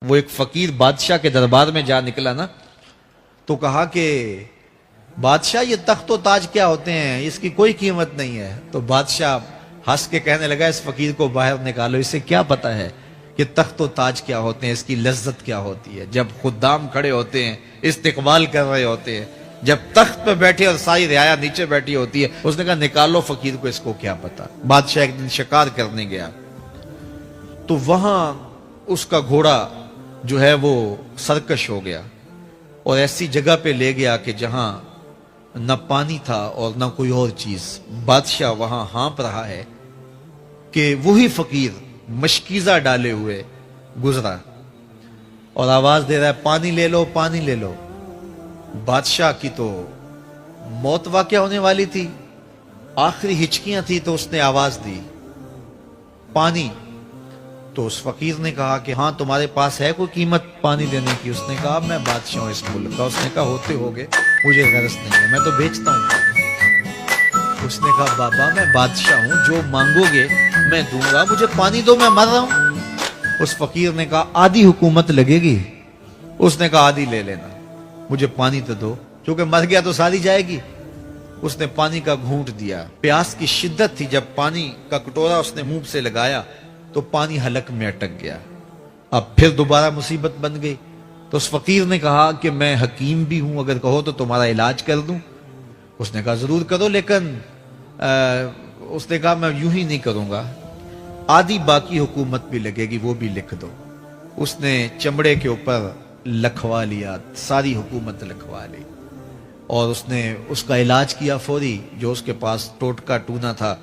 وہ ایک فقیر بادشاہ کے دربار میں جا نکلا نا، تو کہا کہ بادشاہ یہ تخت و تاج کیا ہوتے ہیں، اس کی کوئی قیمت نہیں ہے۔ تو بادشاہ ہنس کے کہنے لگا اس فقیر کو باہر نکالو، اسے کیا پتا ہے کہ تخت و تاج کیا ہوتے ہیں، اس کی لذت کیا ہوتی ہے۔ جب خدام کھڑے ہوتے ہیں، استقبال کر رہے ہوتے ہیں، جب تخت پہ بیٹھے اور ساری رعایا نیچے بیٹھی ہوتی ہے، اس نے کہا نکالو فقیر کو، اس کو کیا پتا۔ بادشاہ ایک دن شکار کرنے گیا تو وہاں اس کا گھوڑا جو ہے وہ سرکش ہو گیا اور ایسی جگہ پہ لے گیا کہ جہاں نہ پانی تھا اور نہ کوئی اور چیز۔ بادشاہ وہاں ہانپ رہا ہے کہ وہی فقیر مشکیزہ ڈالے ہوئے گزرا اور آواز دے رہا ہے پانی لے لو، پانی لے لو۔ بادشاہ کی تو موت واقع ہونے والی تھی، آخری ہچکیاں تھی، تو اس نے آواز دی پانی۔ تو اس فقیر نے کہا کہ ہاں تمہارے پاس ہے کوئی قیمت پانی دینے کی؟ اس نے کہا میں بادشاہ ہوں اس ملک کا۔ اس نے کہا ہوتے ہوگے، مجھے غرض نہیں ہے، میں تو بیچتا ہوں۔ اس نے کہا بابا میں بادشاہ ہوں، جو مانگو گے میں دوں گا، مجھے پانی دو، میں مر رہا ہوں۔ اس فقیر نے کہا آدھی حکومت لگے گی؟ اس نے کہا آدھی لے لینا، مجھے پانی تو دو، کیونکہ مر گیا تو ساری جائے گی۔ اس نے پانی کا گھونٹ دیا، پیاس کی شدت تھی، جب پانی کا کٹورا اس نے منہ سے لگایا تو پانی حلق میں اٹک گیا۔ اب پھر دوبارہ مصیبت بن گئی۔ تو اس فقیر نے کہا کہ میں حکیم بھی ہوں، اگر کہو تو تمہارا علاج کر دوں۔ اس نے کہا ضرور کرو، لیکن اس نے کہا میں یوں ہی نہیں کروں گا، آدھی باقی حکومت بھی لگے گی، وہ بھی لکھ دو۔ اس نے چمڑے کے اوپر لکھوا لیا، ساری حکومت لکھوا لی، اور اس نے اس کا علاج کیا فوری۔ جو اس کے پاس ٹوٹکا ٹونا تھا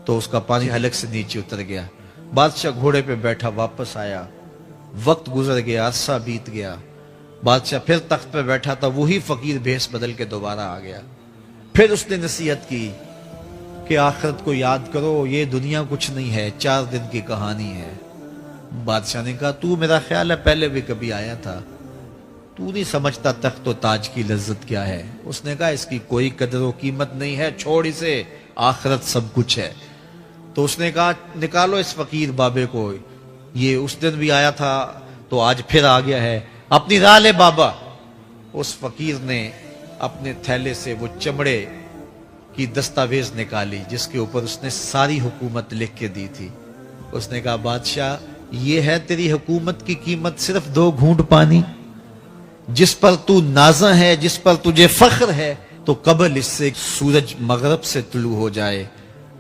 تو اس کا پانی حلق سے نیچے اتر گیا۔ بادشاہ گھوڑے پہ بیٹھا واپس آیا، وقت گزر گیا، عرصہ بیت گیا۔ بادشاہ پھر تخت پہ بیٹھا تھا، وہی فقیر بھیس بدل کے دوبارہ آ گیا۔ پھر اس نے نصیحت کی کہ آخرت کو یاد کرو، یہ دنیا کچھ نہیں ہے، 4 دن کی کہانی ہے۔ بادشاہ نے کہا تو میرا خیال ہے پہلے بھی کبھی آیا تھا، تو نہیں سمجھتا تخت و تاج کی لذت کیا ہے۔ اس نے کہا اس کی کوئی قدر و قیمت نہیں ہے، چھوڑ اسے، آخرت سب کچھ ہے۔ تو اس نے کہا نکالو اس فقیر بابے کو، یہ اس دن بھی آیا تھا تو آج پھر آ گیا ہے، اپنی راہ لے بابا۔ اس فقیر نے اپنے تھیلے سے وہ چمڑے کی دستاویز نکالی جس کے اوپر اس نے ساری حکومت لکھ کے دی تھی۔ اس نے کہا بادشاہ یہ ہے تیری حکومت کی قیمت، صرف 2 گھونٹ پانی، جس پر تو نازاں ہے، جس پر تجھے فخر ہے، تو قبل اس سے سورج مغرب سے طلوع ہو جائے،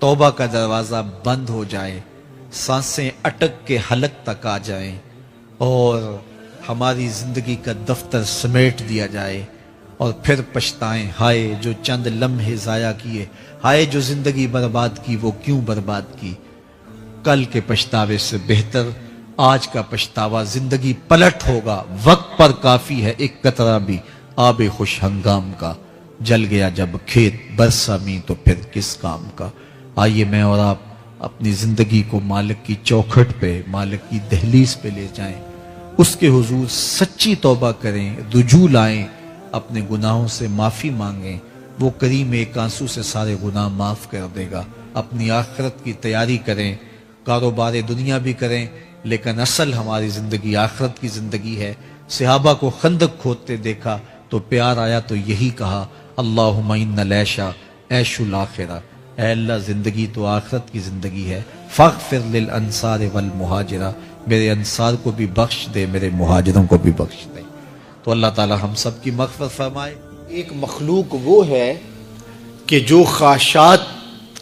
توبہ کا دروازہ بند ہو جائے، سانسیں اٹک کے حلق تک آ جائیں، اور ہماری زندگی کا دفتر سمیٹ دیا جائے، اور پھر پچھتائیں ہائے جو چند لمحے ضائع کیے، ہائے جو زندگی برباد کی وہ کیوں برباد کی۔ کل کے پچھتاوے سے بہتر آج کا پچھتاوا، زندگی پلٹ ہوگا، وقت پر کافی ہے ایک قطرہ بھی آب خوش ہنگام کا، جل گیا جب کھیت برسا می تو پھر کس کام کا۔ آئیے میں اور آپ اپنی زندگی کو مالک کی چوکھٹ پہ، مالک کی دہلیز پہ لے جائیں، اس کے حضور سچی توبہ کریں، رجوع لائیں، اپنے گناہوں سے معافی مانگیں، وہ کریم ایک آنسو سے سارے گناہ معاف کر دے گا۔ اپنی آخرت کی تیاری کریں، کاروبار دنیا بھی کریں، لیکن اصل ہماری زندگی آخرت کی زندگی ہے۔ صحابہ کو خندق کھودتے دیکھا تو پیار آیا تو یہی کہا اللہم ان العیشہ عیش الآخرہ، اے اللہ زندگی تو آخرت کی زندگی ہے، فاغفر للانصار والمہاجرہ، میرے انصار کو بھی بخش دے، میرے مہاجروں کو بھی بخش دے۔ تو اللہ تعالی ہم سب کی مغفرت فرمائے۔ ایک مخلوق وہ ہے کہ جو خواہشات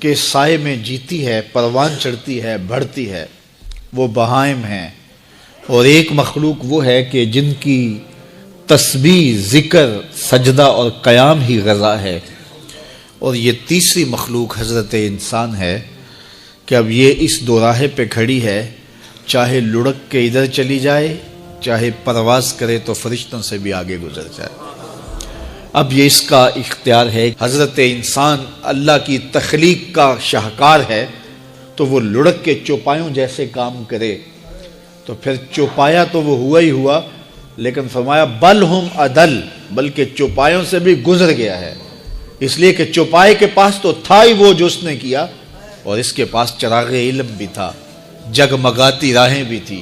کے سائے میں جیتی ہے، پروان چڑھتی ہے، بڑھتی ہے، وہ بہائم ہیں، اور ایک مخلوق وہ ہے کہ جن کی تسبیح، ذکر، سجدہ اور قیام ہی غذا ہے، اور یہ تیسری مخلوق حضرت انسان ہے کہ اب یہ اس دوراہے پہ کھڑی ہے، چاہے لڑک کے ادھر چلی جائے، چاہے پرواز کرے تو فرشتوں سے بھی آگے گزر جائے۔ اب یہ اس کا اختیار ہے۔ حضرت انسان اللہ کی تخلیق کا شاہکار ہے، تو وہ لڑک کے چوپایوں جیسے کام کرے تو پھر چوپایا تو وہ ہوا ہی ہوا، لیکن فرمایا بل ہم عدل، بلکہ چوپایوں سے بھی گزر گیا ہے، اس لیے کہ چوپائے کے پاس تو تھا ہی وہ جو اس نے کیا، اور اس کے پاس چراغ علم بھی تھا، جگمگاتی راہیں بھی تھی،